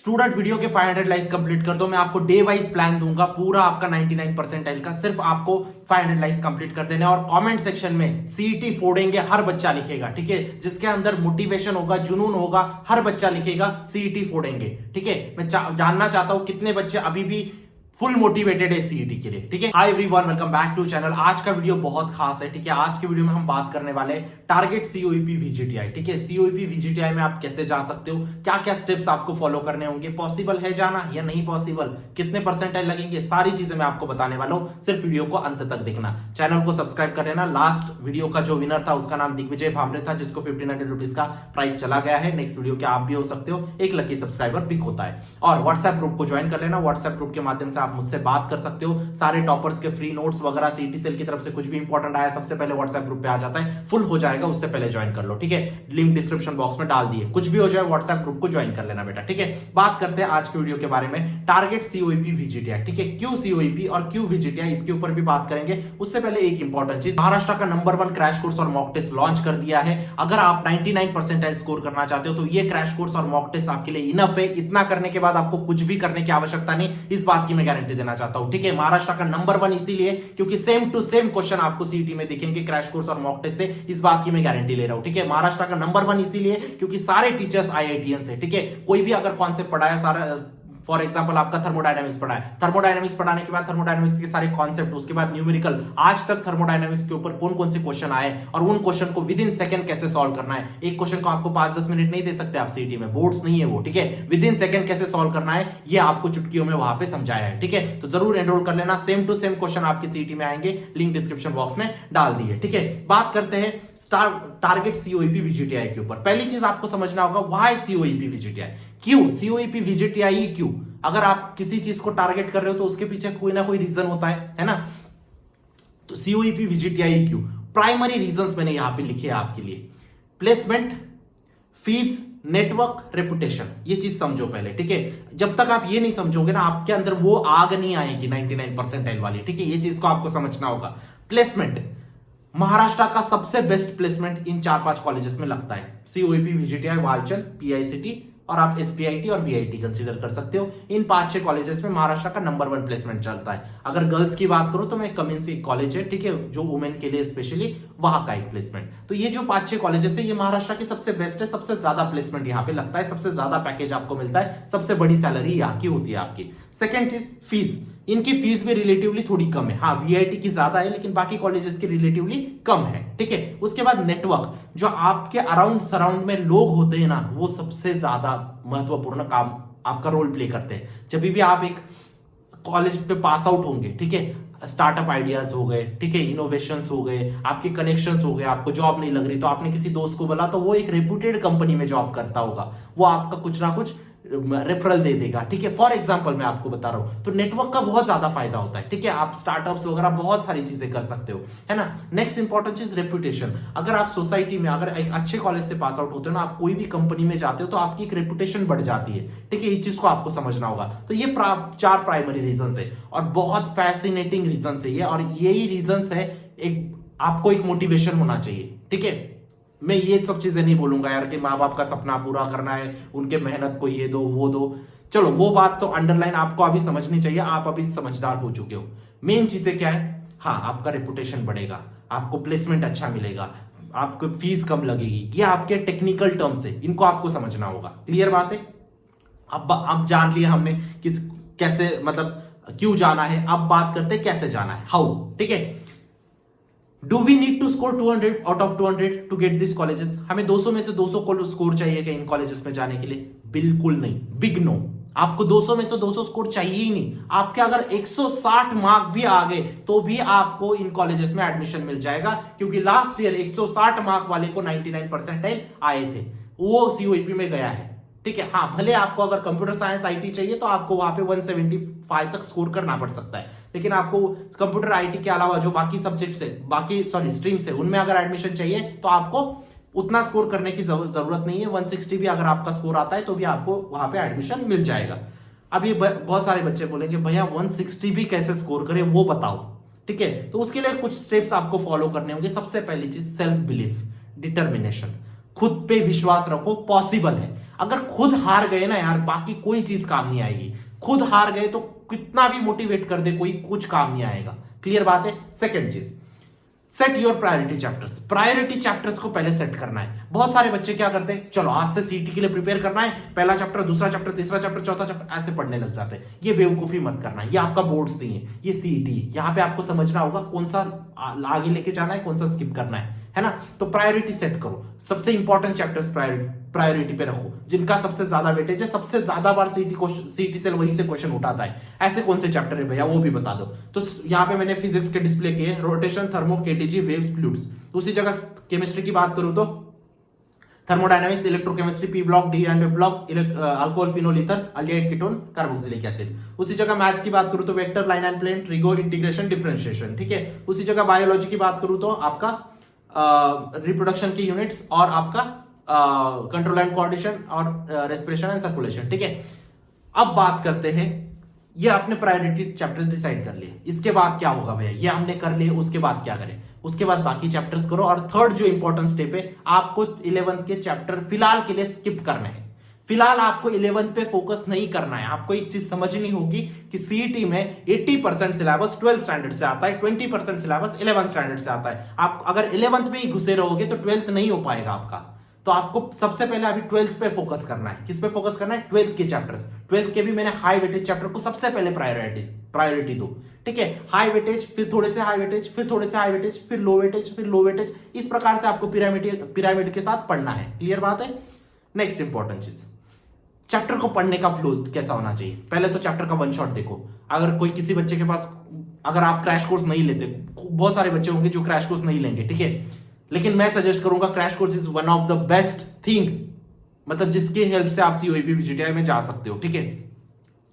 Student video के 500 likes complete कर दो, मैं आपको डे वाइज प्लान दूंगा पूरा आपका 99 परसेंटाइल का। सिर्फ आपको 500 लाइक्स कंप्लीट कर देना और कमेंट सेक्शन में सीईटी फोड़ेंगे हर बच्चा लिखेगा, ठीक है। जिसके अंदर मोटिवेशन होगा, जुनून होगा, हर बच्चा लिखेगा सीईटी फोड़ेंगे, ठीक है। मैं जानना चाहता हूं कितने बच्चे अभी भी फुल मोटिवेटेड है सीईटी के लिए, ठीक है। Hi everyone, welcome back to channel. आज का वीडियो बहुत खास है, ठीक है। आज के वीडियो में हम बात करने वाले टारगेट सीओईपी वीजीटीआई, ठीक है। सीओईपी वीजीटीआई में आप कैसे जा सकते हो, क्या क्या स्टेप्स आपको फॉलो करने होंगे, पॉसिबल है जाना या नहीं पॉसिबल, कितने परसेंटाइल लगेंगे, सारी चीजें मैं आपको बताने वाला हूं। सिर्फ वीडियो को अंत तक देखना, चैनल को सब्सक्राइब कर लेना। लास्ट वीडियो का जो विनर था उसका नाम दिग्विजय भामरे था, जिसको 1500 रुपीज का प्राइस चला गया है। नेक्स्ट वीडियो के आप भी हो सकते हो, एक लकी सब्सक्राइबर पिक होता है। और व्हाट्सएप ग्रुप को ज्वाइन कर लेना। व्हाट्सएप ग्रुप के माध्यम से आप मुझसे बात कर सकते हो। सारे टॉपर्स के फ्री नोट्स वगैरह सीईटी सेल की तरफ से कुछ भी इंपॉर्टेंट आया सबसे पहले व्हाट्सएप ग्रुप पे आ जाता है, फुल हो जाएगा, उससे पहले ज्वाइन कर लो, ठीक है। लिंक डिस्क्रिप्शन बॉक्स में डाल दिए, कुछ भी हो जाए व्हाट्सएप ग्रुप को ज्वाइन कर लेना बेटा, ठीक है। बात करते हैं आज के वीडियो के बारे में, टारगेट सीओईपी वीजीटीआई, ठीक है। क्यों सीओईपी और क्यों वीजीटीआई, इसके ऊपर भी बात करेंगे। उससे पहले एक इंपॉर्टेंट चीज, महाराष्ट्र का नंबर 1 क्रैश कोर्स और मॉक टेस्ट लॉन्च कर दिया है। अगर आप 99 परसेंटाइल स्कोर करना चाहते हो तो ये क्रैश कोर्स और मॉक टेस्ट आपके लिए इनफ है। इतना करने के बाद आपको कुछ भी करने की आवश्यकता नहीं, इस बात की मैं गारंटी देना चाहता हूं, ठीक है। महाराष्ट्र का नंबर 1 इसीलिए क्योंकि सेम टू सेम क्वेश्चन आपको सीईटी में दिखेंगे क्रैश कोर्स और मॉक टेस्ट से, इस बात की मैं गारंटी ले रहा हूं, ठीक है। महाराष्ट्र का नंबर 1 इसीलिए क्योंकि सारे टीचर्स आईआईटीएन है, ठीक है। कोई भी अगर कॉन्सेप्ट पढ़ाया, सारा फॉर एग्जाम्पल आपका थर्मोडायनामिक्स पढ़ा है, थर्मोडायनामिक्स पढ़ाने के बाद थर्मोडायनामिक्स के सारे कॉन्सेप्ट, उसके बाद न्यूमेरिकल, आज तक थर्मोडायनामिक्स के ऊपर कौन कौन से क्वेश्चन आए और उन क्वेश्चन को विद इन सेकंड कैसे सॉल्व करना है। एक क्वेश्चन को आपको 5-10 मिनट नहीं दे सकते आप सीईटी में, बोर्ड्स नहीं है वो, ठीक है। विद इन सेकंड कैसे सॉल्व करना है ये आपको चुटकियों में वहां पे समझाया है, ठीक है। तो जरूर एनरोल कर लेना, सेम टू सेम क्वेश्चन आपके सीईटी में आएंगे, लिंक डिस्क्रिप्शन बॉक्स में डाल दिए, ठीक है। बात करते हैं टारगेट सीओईपी वीजीटीआई के ऊपर। पहली चीज आपको समझना होगा, व्हाई सीओईपी वीजीटीआई, क्यों सीओईपी वीजीटीआई, क्यों। अगर आप किसी चीज को टारगेट कर रहे हो तो उसके पीछे कोई ना कोई रीजन होता है ना। तो सीओईपी वीजीटीआई क्यों, प्राइमरी रीजंस मैंने यहां पे लिखे हैं आपके लिए। प्लेसमेंट, फीस, नेटवर्क, रेपुटेशन, ये चीज समझो पहले, ठीक है। जब तक आप ये नहीं समझोगे ना, आपके अंदर वो आग नहीं आएगी 99 परसेंटाइल वाली, ठीक है। ये चीज को आपको समझना होगा। प्लेसमेंट, महाराष्ट्र का सबसे बेस्ट प्लेसमेंट इन 4-5 कॉलेजेस में लगता है, सीओईपी, वीजीटीआई, वालचंद, पीआईसीटी और आप एसपीआईटी और वीआईटी कंसीडर कर सकते हो। इन 5-6 कॉलेजेस में महाराष्ट्र का नंबर 1 प्लेसमेंट चलता है। अगर गर्ल्स की बात करो तो मैं कमिंस एक कॉलेज है, ठीक है, जो वुमेन के लिए स्पेशली, वहां का एक प्लेसमेंट। तो ये जो 5-6 कॉलेजेस है ये महाराष्ट्र के सबसे बेस्ट है, सबसे ज्यादा प्लेसमेंट यहाँ पे लगता है, सबसे ज्यादा पैकेज आपको मिलता है, सबसे बड़ी सैलरी यहाँ की होती है आपकी। सेकेंड चीज, फीस, इनकी फीस भी रिलेटिवली थोड़ी कम है। हाँ, वीआईटी की ज्यादा है लेकिन बाकी कॉलेजेस की रिलेटिवली कम है, ठीक है। उसके बाद नेटवर्क, जो आपके अराउंड सराउंड में लोग होते हैं ना, वो सबसे ज्यादा महत्वपूर्ण काम आपका रोल प्ले करते हैं। जब भी आप एक कॉलेज पे पास आउट होंगे, ठीक है, स्टार्टअप आइडियाज हो गए, ठीक है, इनोवेशंस हो गए, आपके कनेक्शंस हो गए, आपको जॉब नहीं लग रही तो आपने किसी दोस्त को बोला तो वो एक रेप्यूटेड कंपनी में जॉब करता होगा, वो आपका कुछ ना कुछ रेफरल दे देगा, ठीक है। फॉर एग्जांपल मैं आपको बता रहा हूं, तो नेटवर्क का बहुत ज्यादा फायदा होता है, ठीक है। आप स्टार्टअप्स वगैरह बहुत सारी चीजें कर सकते हो, है ना। नेक्स्ट इंपॉर्टेंट चीज, रेपुटेशन। अगर आप सोसाइटी में, अगर एक अच्छे कॉलेज से पास आउट होते हो ना, आप कोई भी कंपनी में जाते हो तो आपकी एक रेपुटेशन बढ़ जाती है, ठीक है। इस चीज को आपको समझना होगा। तो ये 4 प्राइमरी रीजन है और बहुत फैसिनेटिंग रीजन है ये, और यही रीजन है, एक आपको एक मोटिवेशन होना चाहिए, ठीक है। मैं ये सब चीजें नहीं बोलूंगा यार कि माँ बाप का सपना पूरा करना है, उनके मेहनत को ये दो वो दो, चलो वो बात तो अंडरलाइन आपको अभी समझनी चाहिए, आप अभी समझदार हो चुके हो। मेन चीजें क्या है, हाँ, आपका रेपुटेशन बढ़ेगा, आपको प्लेसमेंट अच्छा मिलेगा, आपको फीस कम लगेगी, ये आपके टेक्निकल टर्म्स है, इनको आपको समझना होगा। क्लियर बात है। अब जान लिया हमने किस कैसे, मतलब क्यों जाना है। अब बात करते हैं कैसे जाना है, हाउ, ठीक है। Do we need to score 200 out of 200 to get this colleges, हमें 200 में से 200 को स्कोर चाहिए क्या इन कॉलेजेस में जाने के लिए? बिल्कुल नहीं, बिग नो। आपको 200 में से 200 स्कोर चाहिए ही नहीं। आपके अगर 160 मार्क भी आ गए तो भी आपको इन कॉलेजेस में एडमिशन मिल जाएगा, क्योंकि लास्ट ईयर 160 मार्क वाले को 99 परसेंटाइल आए थे, वो सीओईपी में गया है, ठीक है। हाँ, भले आपको अगर कंप्यूटर साइंस आईटी चाहिए तो आपको वहां पे 175 तक स्कोर करना पड़ सकता है, लेकिन आपको कंप्यूटर आईटी के अलावा जो बाकी सब्जेक्ट्स है, बाकी स्ट्रीम्स है, उनमें अगर एडमिशन चाहिए तो आपको उतना स्कोर करने की जरूरत नहीं है। 160 भी अगर आपका स्कोर आता है तो भी आपको वहां पे एडमिशन मिल जाएगा। अब ये बहुत सारे बच्चे बोलेंगे भैया 160 भी कैसे स्कोर करें वो बताओ, ठीक है। तो उसके लिए कुछ स्टेप्स आपको फॉलो करने होंगे। सबसे पहली चीज, सेल्फ बिलीफ, डिटर्मिनेशन, खुद पे विश्वास रखो, पॉसिबल है। अगर खुद हार गए ना यार, बाकी कोई चीज काम नहीं आएगी। खुद हार गए तो कितना भी मोटिवेट कर दे कोई, कुछ काम नहीं आएगा। क्लियर बात है। सेकंड चीज, set your priority chapters. Priority chapters को पहले सेट करना है। बहुत सारे बच्चे क्या करते हैं, चलो आज से सीटी के लिए प्रिपेयर करना है, पहला चैप्टर, दूसरा चैप्टर, तीसरा चैप्टर, चौथा चैप्टर, ऐसे पढ़ने लग जाते हैं। ये बेवकूफी मत करना। ये आपका बोर्ड्स नहीं है, ये सीईटी। यहां पे आपको समझना होगा कौन सा आगे लेके जाना है, कौन सा स्किप करना है ना। तो प्रायोरिटी सेट करो। सबसे इंपॉर्टेंट चैप्टर्स प्रायोरिटी पे रखो, जिनका सबसे ज्यादा वेटेज है, सबसे ज्यादा बार सीटी से वही से क्वेश्चन उठाता है। ऐसे कौन से चैप्टर है भैया, वो भी बता दो। तो यहाँ पे मैंने फिजिक्स के डिस्प्ले किए, rotation, thermo, KTG, waves, fluids. उसी जगह केमिस्ट्री की बात करूं तो thermodynamics, electrochemistry, P block, D and block, alcohol, phenol, ether, aldehyde, ketone, carboxylic acid. उसी जगह मैथ्स की बात करूं तो vector, line and plane, trigo, integration, differentiation. ठीक है। उसी जगह बायोलॉजी की बात करूं तो आपका रिप्रोडक्शन की यूनिट्स और आपका कंट्रोल एंड कोऑर्डिनेशन और रेस्पिरेशन एंड सर्कुलेशन। ठीक है। अब बात करते हैं, ये आपने प्रायोरिटी चैप्टर्स डिसाइड कर लिए, इसके बाद क्या होगा भैया, ये हमने कर लिए, उसके बाद क्या करें, उसके बाद बाकी चैप्टर्स करो। और थर्ड जो इंपॉर्टेंट स्टेप है, आपको 11th के चैप्टर फिलहाल के लिए स्किप करना है। फिलहाल आपको 11th पे फोकस नहीं करना है। आपको एक चीज समझनी होगी कि सीईटी में 80% सिलेबस 12th स्टैंडर्ड से आता है, 20% सिलेबस 11th स्टैंडर्ड से आता है। आप अगर 11th में ही घुसे रहोगे तो 12th नहीं हो पाएगा आपका। तो आपको सबसे पहले अभी 12th पे फोकस करना है। किस पे फोकस करना है, 12th के चैप्टर्स। 12th के भी मैंने हाई वेटेज चैप्टर को सबसे पहले प्रायोरिटी दो। ठीक है। हाई वेटेज, फिर थोड़े से हाई वेटेज, फिर थोड़े से हाई वेटेज, फिर लो वेटेज, फिर लो वेटेज। इस प्रकार से आपको पिरामिड के साथ पढ़ना है। क्लियर बात है। नेक्स्ट इंपॉर्टेंट चीज, चैप्टर को पढ़ने का फ्लो कैसा होना चाहिए। पहले तो चैप्टर का वन शॉट देखो। अगर कोई किसी बच्चे के पास, अगर आप क्रैश कोर्स नहीं लेते, बहुत सारे बच्चे होंगे जो क्रैश कोर्स नहीं लेंगे, ठीक है, लेकिन मैं सजेस्ट करूंगा crash course is one of the best thing, मतलब जिसकी हेल्प से आप सीओईपी वीजीटीआई में जा सकते हो। ठीक है।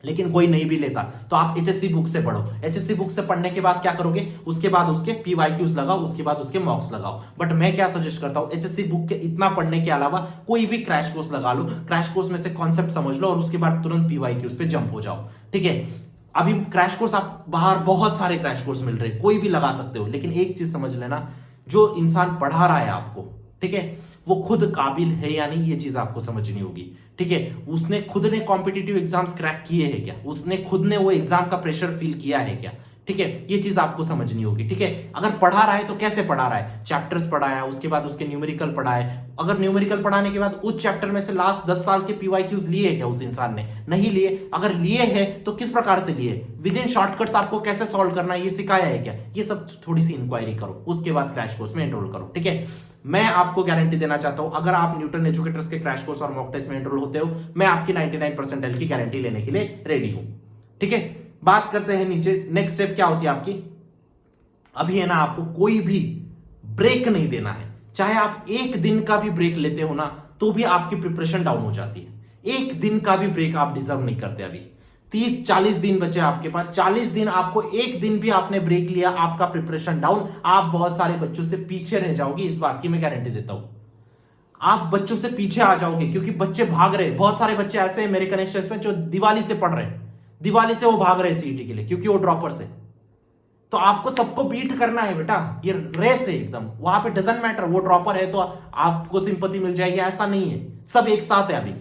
लेकिन कोई नहीं भी लेता तो आप एचएससी बुक से पढ़ो। एचएससी बुक से पढ़ने के बाद क्या करोगे, उसके बाद उसके पीवाईक्यूज लगाओ, उसके बाद उसके मॉक्स लगाओ। बट मैं क्या सजेस्ट करता हूं, एचएससी बुक के इतना पढ़ने के अलावा कोई भी क्रैश कोर्स लगा लो। क्रैश कोर्स में से कॉन्सेप्ट समझ लो और उसके बाद तुरंत पीवाईक्यूज पे जंप हो जाओ। ठीक है। अभी क्रैश कोर्स आप बाहर बहुत सारे क्रैश कोर्स मिल रहे हैं, कोई भी लगा सकते हो। लेकिन एक चीज समझ लेना, जो इंसान पढ़ा रहा है आपको, ठीक है, वो खुद काबिल है या नहीं, ये चीज आपको समझनी होगी। ठीक है। उसने खुद ने कॉम्पिटिटिव एग्जाम्स क्रैक किए हैं क्या, उसने खुद ने वो एग्जाम का प्रेशर फील किया है क्या। ठीक है। ये चीज आपको समझनी होगी। ठीक है। अगर पढ़ा रहा है तो कैसे पढ़ा रहा है, चैप्टर्स पढ़ाया, उसके बाद उसके न्यूमेरिकल पढ़ाए। अगर न्यूमेरिकल पढ़ाने के बाद उस चैप्टर में से लास्ट 10 साल के पीवाईक्यूज लिए है क्या उस इंसान ने, नहीं लिए। अगर लिए हैं तो किस प्रकार से लिए, विद इन शॉर्टकट्स आपको कैसे सॉल्व करना है ये सिखाया है क्या, ये सब थोड़ी सी इंक्वायरी करो, उसके बाद क्रैश कोर्स में एनरोल करो। ठीक है। मैं आपको गारंटी देना चाहता हूं, अगर आप न्यूटन एजुकेटर्स के क्रैश कोर्स और मॉक टेस्ट में एनरोल होते हो, मैं आपकी 99% की गारंटी लेने के लिए रेडी हूं। ठीक है। बात करते हैं नीचे, नेक्स्ट स्टेप क्या होती है आपकी। अभी है ना, आपको कोई भी ब्रेक नहीं देना है। चाहे आप एक दिन का भी ब्रेक लेते हो ना, तो भी आपकी प्रिपरेशन डाउन हो जाती है। एक दिन का भी ब्रेक आप डिजर्व नहीं करते। अभी 30-40 दिन बचे आपके पास, 40 दिन, आपको एक दिन भी आपने ब्रेक लिया, आपका प्रिपरेशन डाउन, आप बहुत सारे बच्चों से पीछे रह जाओगे। इस बात की मैं गारंटी देता हूं, आप बच्चों से पीछे आ जाओगे, क्योंकि बच्चे भाग रहे। बहुत सारे बच्चे ऐसे हैं मेरे कनेक्शन में जो दिवाली से पढ़ रहे हैं, दिवाली से वो भाग रहे हैं सीईटी के लिए, क्योंकि वो ड्रॉपर्स है। तो आपको सबको बीट करना है बेटा, ये रेस है एकदम। वहां पे डजंट मैटर वो ड्रॉपर है तो आपको सिंपैथी मिल जाएगी, ऐसा नहीं है। सब एक साथ है। अभी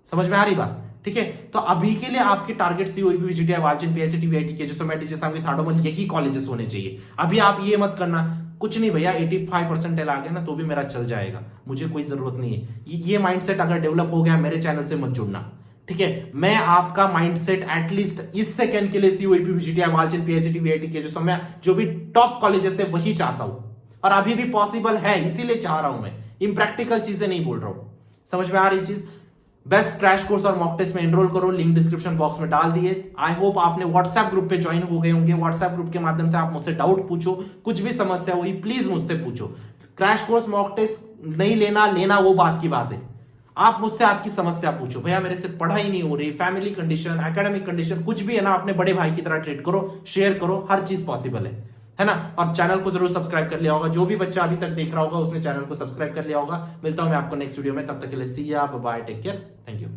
समझ में आ रही बात। ठीक है। तो अभी के लिए आपके target COEP, VJTI, Walchand, PICT, VIT के जो थार्डोमल, यही कॉलेजेस होने चाहिए। अभी आप ये मत करना कुछ नहीं भैया 85% आ गया ना तो भी मेरा चल जाएगा, मुझे कोई जरूरत नहीं है। ये माइंडसेट अगर डेवलप हो गया, मेरे चैनल से मत जुड़ना। ठीक है। मैं आपका माइंडसेट एटलीस्ट इस सेकंड के लिए COEP, VJTI, Walchand, PICT, VIT के जो भी टॉप कॉलेजेस है वही चाहता हूं, और अभी भी पॉसिबल है, इसीलिए चाह रहा हूं मैं। इम्प्रैक्टिकल चीजें नहीं बोल रहा हूं। समझ में आ रही चीज। बेस्ट क्रैश कोर्स और मॉक टेस्ट में एनरोल करो, लिंक डिस्क्रिप्शन बॉक्स में डाल दिए। आई होप आपने व्हाट्सएप ग्रुप पे ज्वाइन हो गए होंगे। व्हाट्सएप ग्रुप के माध्यम से आप मुझसे डाउट पूछो, कुछ भी समस्या हुई प्लीज मुझसे पूछो। क्रैश कोर्स, मॉक टेस्ट नहीं लेना वो बात की बात है। आप मुझसे आपकी समस्या पूछो, भैया मेरे से पढ़ाई नहीं हो रही, फैमिली कंडीशन, एकेडमिक कंडीशन, कुछ भी है ना, अपने बड़े भाई की तरह ट्रीट करो, शेयर करो, हर चीज पॉसिबल है ना। और चैनल को जरूर सब्सक्राइब कर लिया होगा। जो भी बच्चा अभी तक देख रहा होगा उसने चैनल को सब्सक्राइब कर लिया होगा। मिलता हूं मैं आपको नेक्स्ट वीडियो में, तब तक के लिए see ya bye, take care, thank you.